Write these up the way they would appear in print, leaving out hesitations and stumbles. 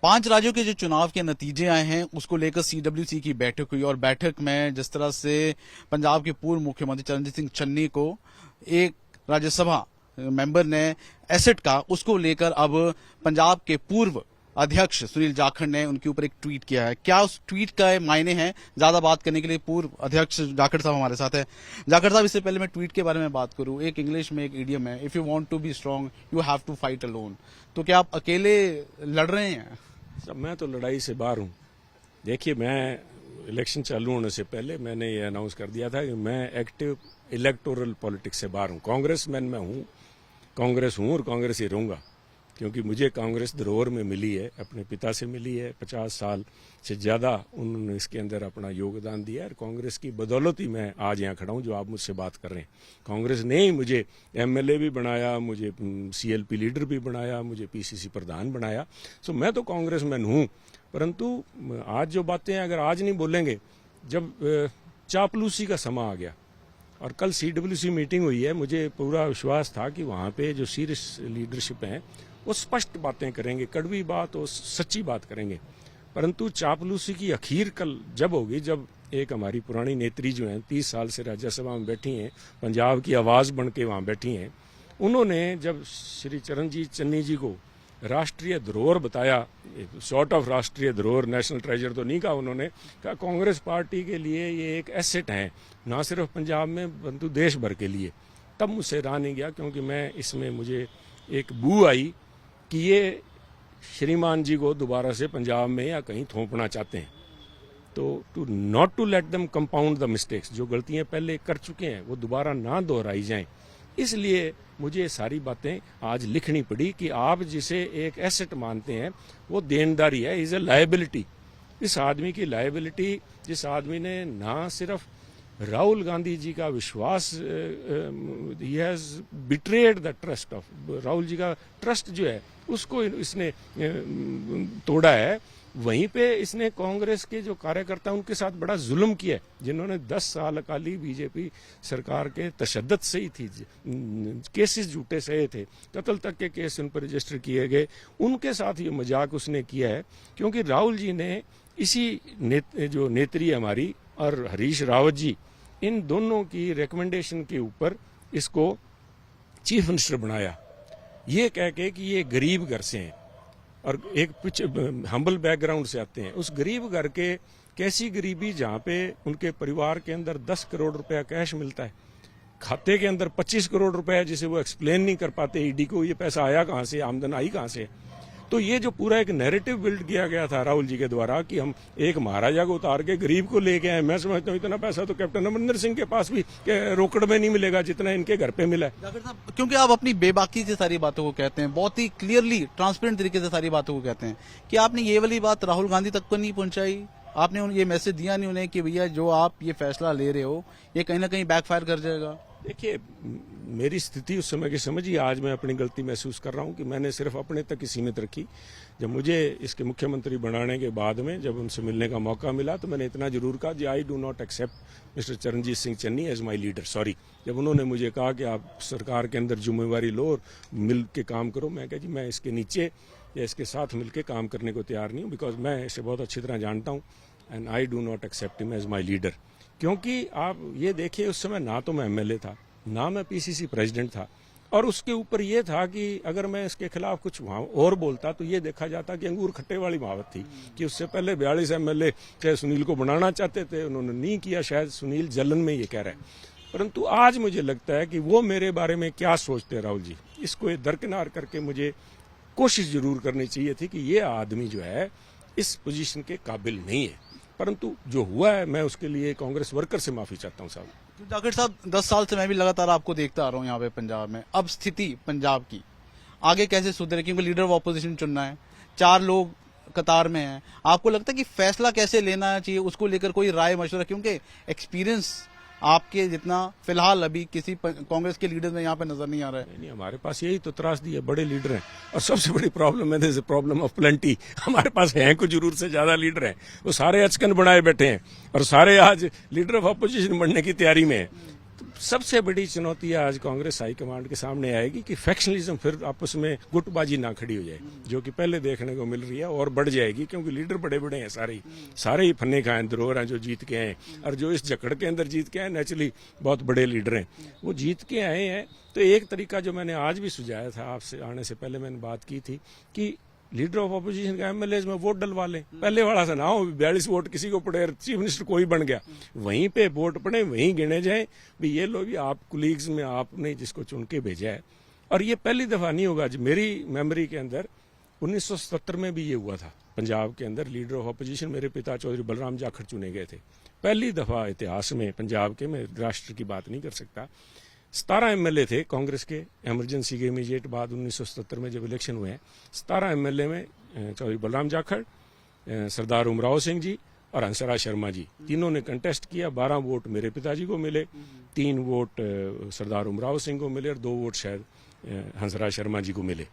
5 राज्यों के जो चुनाव के नतीजे आए हैं उसको लेकर सीडब्ल्यूसी की बैठक हुई और बैठक में जिस तरह से पंजाब के पूर्व मुख्यमंत्री चरणजीत सिंह चन्नी को एक राज्यसभा मेंबर ने एसेट का उसको लेकर अब पंजाब के पूर्व अध्यक्ष सुनील जाखड़ ने उनके ऊपर एक ट्वीट किया है। क्या उस ट्वीट का मायने हैं? ज्यादा बात करने के लिए पूर्व अध्यक्ष जाखड़ साहब हमारे साथ है। जाखड़ साहब, इससे पहले मैं ट्वीट के बारे में बात करूं, एक इंग्लिश में एक इडियम है, if you want to be strong you have to fight alone. तो क्या आप अकेले लड़ रहे हैं? सब मैं तो लड़ाई से बाहर हूं। देखिए, मैं इलेक्शन चालू होने से पहले मैंने ये अनाउंस कर दिया था कि मैं एक्टिव इलेक्टोरल पॉलिटिक्स से बाहर हूं। कांग्रेसमैन मैं हूं, कांग्रेस हूं और कांग्रेस ही रहूंगा, क्योंकि मुझे कांग्रेस धरोहर में मिली है, अपने पिता से मिली है। 50 साल से ज्यादा उन्होंने इसके अंदर अपना योगदान दिया है और कांग्रेस की बदौलत ही मैं आज यहाँ खड़ा हूँ जो आप मुझसे बात कर रहे हैं। कांग्रेस ने ही मुझे एमएलए भी बनाया, मुझे सीएलपी लीडर भी बनाया, मुझे पीसीसी प्रधान बनाया। सो मैं तो कांग्रेसमैन हूँ, परंतु आज जो बातें अगर आज नहीं बोलेंगे, जब चापलूसी का समा आ गया और कल सीडब्ल्यूसी मीटिंग हुई है, मुझे पूरा विश्वास था कि वहाँ पे जो सीरियस लीडरशिप है वो स्पष्ट बातें करेंगे, कड़वी बात और सच्ची बात करेंगे। परंतु चापलूसी की अखीर कल जब होगी, जब एक हमारी पुरानी नेत्री जो हैं 30 साल से राज्यसभा में बैठी हैं, पंजाब की आवाज बन के वहाँ बैठी हैं, उन्होंने जब श्री चरणजीत चन्नी जी को राष्ट्रीय धरोहर बताया, शॉर्ट ऑफ राष्ट्रीय धरोहर, नेशनल ट्रेजर तो नहीं कहा उन्होंने, कहा कांग्रेस पार्टी के लिए ये एक एसेट है, ना सिर्फ पंजाब में परंतु देश भर के लिए, तब मुझसे रहा नहीं गया, क्योंकि मैं इसमें मुझे एक बू आई कि ये श्रीमान जी को दोबारा से पंजाब में या कहीं थोपना चाहते हैं। तो not to let them compound the mistakes, जो गलतियां पहले कर चुके हैं वो दोबारा ना दोहराई जाएं, इसलिए मुझे ये सारी बातें आज लिखनी पड़ी कि आप जिसे एक एसेट मानते हैं वो देनदारी है, इज ए लायबिलिटी। इस आदमी की लायबिलिटी, जिस आदमी ने ना सिर्फ राहुल गांधी जी का विश्वास, he has betrayed the trust of, Rahul ji का ट्रस्ट जो है उसको इसने तोड़ा है, वहीं पे इसने कांग्रेस के जो कार्यकर्ता उनके साथ बड़ा जुल्म किया है, जिन्होंने 10 साल अकाली बीजेपी सरकार के तशद्दुद से ही थी, केसेस झूठे सहे थे, कत्ल तक के केस उन पर रजिस्टर किए गए, उनके साथ ये मजाक उसने किया है। क्योंकि राहुल जी ने इसी जो नेत्री हमारी और हरीश रावत जी, इन दोनों की रिकमेंडेशन के ऊपर इसको चीफ मिनिस्टर बनाया, ये कह के कि ये गरीब घर से हैं और एक हम्बल बैकग्राउंड से आते हैं। उस गरीब घर के कैसी गरीबी जहाँ पे उनके परिवार के अंदर 10 करोड़ रुपया कैश मिलता है, खाते के अंदर 25 करोड़ रुपया, जिसे वो एक्सप्लेन नहीं कर पाते ईडी को ये पैसा आया कहाँ से, आमदन आई कहाँ से। तो ये जो पूरा एक नैरेटिव बिल्ड किया गया था राहुल जी के द्वारा कि हम एक महाराजा को उतार के गरीब को लेके आए, मैं समझता हूँ इतना पैसा तो कैप्टन अमरिंदर सिंह के पास भी रोकड़ में नहीं मिलेगा जितना इनके घर पे मिला है। क्योंकि आप अपनी बेबाकी से सारी बातों को कहते हैं, बहुत ही क्लियरली ट्रांसपेरेंट तरीके से सारी बातों को कहते हैं, कि आपने ये वाली बात राहुल गांधी तक को नहीं पहुंचाई, आपने ये मैसेज दिया नहीं उन्हें कि भैया जो आप ये फैसला ले रहे हो ये कहीं ना कहीं बैकफायर कर जाएगा। देखिए, मेरी स्थिति उस समय की समझिए, आज मैं अपनी गलती महसूस कर रहा हूं कि मैंने सिर्फ अपने तक ही सीमित रखी। जब मुझे इसके मुख्यमंत्री बनाने के बाद में जब उनसे मिलने का मौका मिला तो मैंने इतना जरूर कहा कि I do not accept mister Charanjit Singh Channi as my leader, sorry. जब उन्होंने मुझे कहा कि आप सरकार के अंदर जिम्मेवारी लो और मिल के काम करो, मैं कहा जी मैं इसके नीचे या इसके साथ मिलकर काम करने को तैयार नहीं हूँ, बिकॉज मैं इसे बहुत अच्छी तरह जानता हूँ and I do not accept him as my leader. क्योंकि आप ये देखिए, उस समय ना तो मैं एमएलए था, ना मैं पीसीसी प्रेसिडेंट था, और उसके ऊपर ये था कि अगर मैं इसके खिलाफ कुछ वहां और बोलता तो ये देखा जाता कि अंगूर खट्टे वाली कहावत थी कि उससे पहले 42 एमएलए चाहे सुनील को बनाना चाहते थे, उन्होंने नहीं किया, शायद सुनील जलन में ये कह रहे हैं। परंतु आज मुझे लगता है कि वो मेरे बारे में क्या सोचते हैं राहुल जी, इसको दरकिनार करके मुझे कोशिश जरूर करनी चाहिए थी कि ये आदमी जो है इस पोजीशन के काबिल नहीं है। परंतु जो हुआ है, मैं उसके लिए कांग्रेस वर्कर से माफी चाहता हूं साहब। जाखड़ साहब, 10 साल से मैं भी लगातार आपको देखता आ रहा हूँ यहाँ पे पंजाब में। अब स्थिति पंजाब की आगे कैसे सुधरे, क्योंकि लीडर ऑफ ऑपोजिशन चुनना है, 4 लोग कतार में हैं, आपको लगता है कि फैसला कैसे लेना चाहिए, उसको लेकर कोई राय मशवरा, क्योंकि एक्सपीरियंस आपके जितना फिलहाल अभी किसी कांग्रेस के लीडर में यहाँ पे नजर नहीं आ रहा है। नहीं, हमारे पास यही तो त्रासदी है, बड़े लीडर हैं और सबसे बड़ी प्रॉब्लम है दिस प्रॉब्लम ऑफ प्लेंटी। हमारे पास हैं कुछ जरूर से ज्यादा लीडर हैं, वो सारे अचकन बनाए बैठे हैं और सारे आज लीडर ऑफ अपोजिशन बनने की तैयारी में है। सबसे बड़ी चुनौती आज कांग्रेस हाईकमांड के सामने आएगी कि फैक्शनलिज्म फिर आपस में गुटबाजी ना खड़ी हो जाए, जो कि पहले देखने को मिल रही है और बढ़ जाएगी, क्योंकि लीडर बड़े बड़े हैं, सारे ही फन्ने खाए धरोहर हैं जो जीत के आए, और जो इस जकड़ के अंदर जीत के आए नेचुरली बहुत बड़े लीडर हैं, वो जीत के आए हैं। तो एक तरीका जो मैंने आज भी सुझाया था, आपसे आने से पहले मैंने बात की थी कि लीडर ऑफ अपोजिशन का एमएलए में वोट डलवा लें, पहले वाला सा ना हो 42 वोट किसी को पड़े, चीफ मिनिस्टर कोई बन गया, वहीं पे वोट पड़े, वहीं गिने जाएं भी ये लोग भी आप कुलीग्स में आपने जिसको चुन के भेजा है। और ये पहली दफा नहीं होगा, मेरी मेमोरी के अंदर 1977 में भी ये हुआ था, पंजाब के अंदर लीडर ऑफ अपोजिशन मेरे पिता चौधरी बलराम जाखड़ चुने गए थे, पहली दफा इतिहास में पंजाब के, मैं राष्ट्र की बात नहीं कर सकता। 17 एमएलए थे कांग्रेस के, इमरजेंसी के इमीडिएट बाद 1977 में जब इलेक्शन हुए हैं, 17 एमएलए में चौधरी बलराम जाखड़, सरदार उमराव सिंह जी और हंसराज शर्मा जी, तीनों ने कंटेस्ट किया। 12 वोट मेरे पिताजी को मिले, 3 वोट सरदार उमराव सिंह को मिले और 2 वोट शायद हंसराज शर्मा जी को मिले।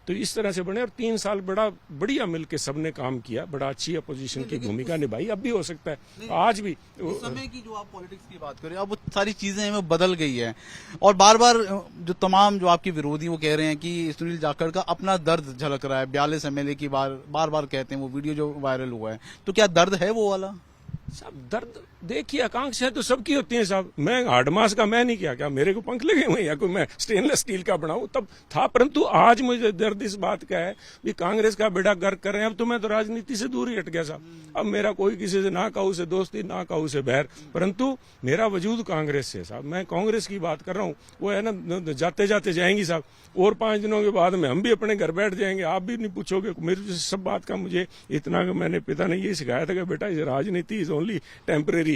तो इस तरह से बने और 3 साल बड़ा बढ़िया मिलके सबने काम किया, बड़ा अच्छी अपोजिशन की भूमिका निभाई। अब भी हो सकता है, आज भी उस समय की जो आप पॉलिटिक्स की बात करें, अब वो सारी चीजें हैं वो बदल गई है, और बार बार जो तमाम जो आपके विरोधी वो कह रहे हैं कि सुनील जाखड़ का अपना दर्द झलक रहा है, 42 एमएलए की बार बार कहते हैं, वो वीडियो जो वायरल हुआ है, तो क्या दर्द है वो वाला? साहब दर्द देखिए, आकांक्षा तो सबकी होती है साहब, मैं हार्ड मास का मैं नहीं किया, क्या मेरे को पंख लगे हुए या कोई मैं स्टेनलेस स्टील का बनाऊं तब था, परंतु आज मुझे दर्द इस बात का है कि कांग्रेस का बेड़ा गर्क कर रहे हैं। अब तो मैं तो राजनीति से दूर ही हट गया साहब, अब मेरा कोई किसी से ना कहूं से दोस्ती ना कहूं से बैर, परंतु मेरा वजूद कांग्रेस से साहब, मैं कांग्रेस की बात कर रहा हूँ। वो है ना, जाते जाते जाएंगी साहब, और 5 दिनों के बाद में हम भी अपने घर बैठ जाएंगे, आप भी नहीं पूछोगे मेरे सब बात का। मुझे इतना मैंने पिता ने ये सिखाया था कि बेटा राजनीति इज ओनली टेम्परेरी,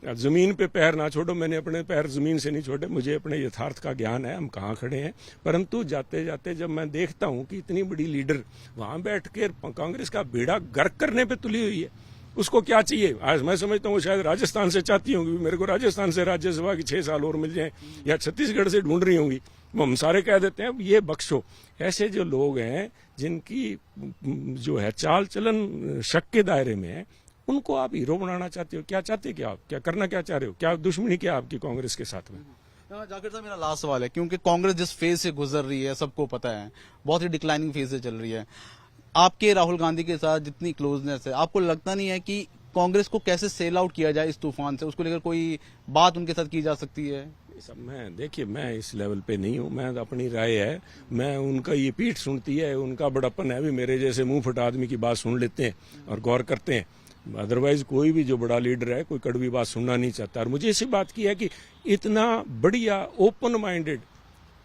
जमीन पे पैर ना छोड़ो। मैंने अपने पैर जमीन से नहीं छोड़े, मुझे अपने यथार्थ का ज्ञान है हम कहाँ खड़े हैं। परंतु जाते जाते जब मैं देखता हूँ कि इतनी बड़ी लीडर वहां बैठ के कांग्रेस का बेड़ा गर्क करने पे तुली हुई है, उसको क्या चाहिए? आज मैं समझता हूँ शायद राजस्थान से चाहती होंगी मेरे को राजस्थान से राज्यसभा की 6 साल और मिल जाए, या छत्तीसगढ़ से ढूंढ रही होंगी, वो हम सारे कह देते हैं ये बख्शो। ऐसे जो लोग हैं जिनकी जो है चाल चलन शक के दायरे में है, उनको आप हीरो बनाना चाहते हो? क्या चाहते हो, क्या करना क्या चाह रहे हो? क्या दुश्मनी क्या आपकी कांग्रेस के साथ में? जाकिर साहब, मेरा लास्ट सवाल है, क्योंकि कांग्रेस जिस फेज से गुजर रही है सबको पता है, बहुत ही डिक्लाइनिंग फेज से चल रही है, आपके राहुल गांधी के साथ जितनी क्लोजनेस है, आपको लगता नहीं है कि कांग्रेस को कैसे सेल आउट किया जाए इस तूफान से, उसको लेकर कोई बात उनके साथ की जा सकती है? सब मैं देखिए, मैं इस लेवल पे नहीं हूँ, मैं अपनी राय है, मैं उनका ये पीठ सुनती है, उनका बड़प्पन है, भी मेरे जैसे मुंह फटा आदमी की बात सुन लेते हैं और गौर करते हैं। अदरवाइज कोई भी जो बड़ा लीडर है कोई कड़वी बात सुनना नहीं चाहता। और मुझे इसी बात की है कि इतना बढ़िया open minded,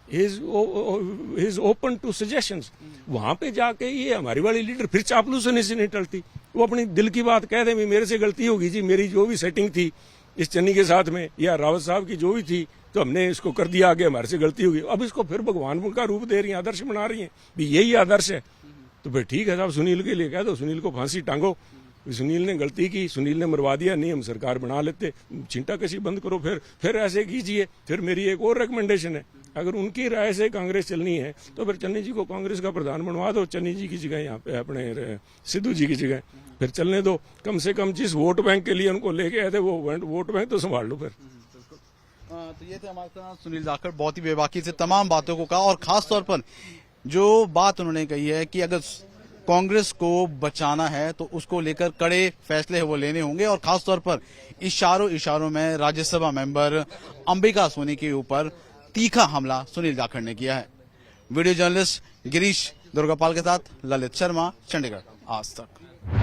is open to suggestions, वहां पे जाके ये हमारी वाली लीडर फिर चापलूसने से नहीं टलती, वो अपनी दिल की बात कह दे, मेरे से गलती होगी जी, मेरी जो भी सेटिंग थी इस चन्नी के साथ में या रावत साहब की जो भी थी, तो हमने इसको कर दिया आगे, हमारे से गलती होगी, अब इसको फिर भगवान का रूप दे रही हैं, आदर्श बना रही हैं, भी यही आदर्श है। तो फिर ठीक है साहब, सुनील के लिए कह दो, सुनील को फांसी टांगो, सुनील ने गलती की, सुनील ने मरवा दिया, नहीं हम सरकार बना लेते, चिंता कशी बंद करो, फिर ऐसे कीजिए। फिर मेरी एक और रिकमेंडेशन है, अगर उनकी राय से कांग्रेस चलनी है तो फिर चन्नी जी को कांग्रेस का प्रधान बनवा दो, चन्नी जी की जगह यहाँ पे अपने सिद्धू जी की जगह फिर चलने दो, कम से कम जिस वोट बैंक के लिए उनको लेके आए थे वो वोट बैंक तो संभाल लो फिर। तो ये थे हमारे साथ सुनील जाखड़, बहुत ही बेबाकी से तमाम बातों को कहा, और खास तौर पर जो बात उन्होंने कही है कि अगर कांग्रेस को बचाना है तो उसको लेकर कड़े फैसले वो लेने होंगे, और खासतौर पर इशारों में राज्यसभा मेंबर अंबिका सोनी के ऊपर तीखा हमला सुनील जाखड़ ने किया है। वीडियो जर्नलिस्ट गिरीश दुर्गापाल के साथ ललित शर्मा, चंडीगढ़, आज तक।